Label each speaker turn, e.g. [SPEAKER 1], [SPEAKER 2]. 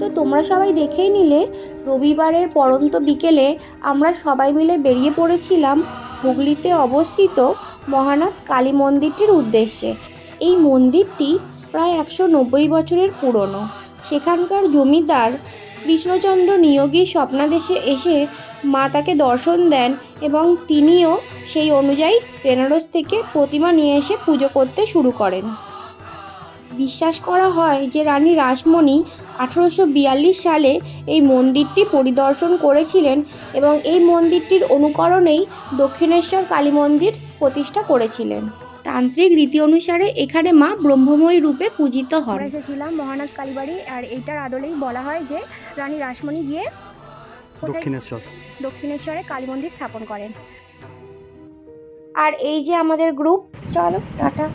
[SPEAKER 1] তো তোমরা সবাই দেখেই নিলে, রবিবারের পড়ন্ত বিকেলে আমরা সবাই মিলে বেরিয়ে পড়েছিলাম হুগলিতে অবস্থিত মহানাথ কালী মন্দিরটির উদ্দেশ্যে। এই মন্দিরটি প্রায় 190 বছরের পুরনো। সেখানকার জমিদার কৃষ্ণচন্দ্র নিয়োগী স্বপ্নাদেশে এসে মা তাকে দর্শন দেন এবং তিনিও সেই অনুযায়ী বেনারস থেকে প্রতিমা নিয়ে এসে পুজো করতে শুরু করেন। বিশ্বাস করা হয় যে রানী রাসমণি 1842 সালে এই মন্দিরটি পরিদর্শন করেছিলেন এবং এই মন্দিরটির অনুকরণেই দক্ষিণেশ্বর কালী মন্দির প্রতিষ্ঠা করেছিলেন। তান্ত্রিক রীতি অনুসারে এখানে মা ব্রহ্মময়ী রূপে পূজিত হন। আমরা এসেছিলাম মহানাথ কালীবাড়ি, আর এইটার আদলেই বলা হয় যে রানী রাসমণি গিয়ে দক্ষিণেশ্বরে কালী মন্দির স্থাপন করেন। আর এই যে আমাদের গ্রুপ, চলো টাটা।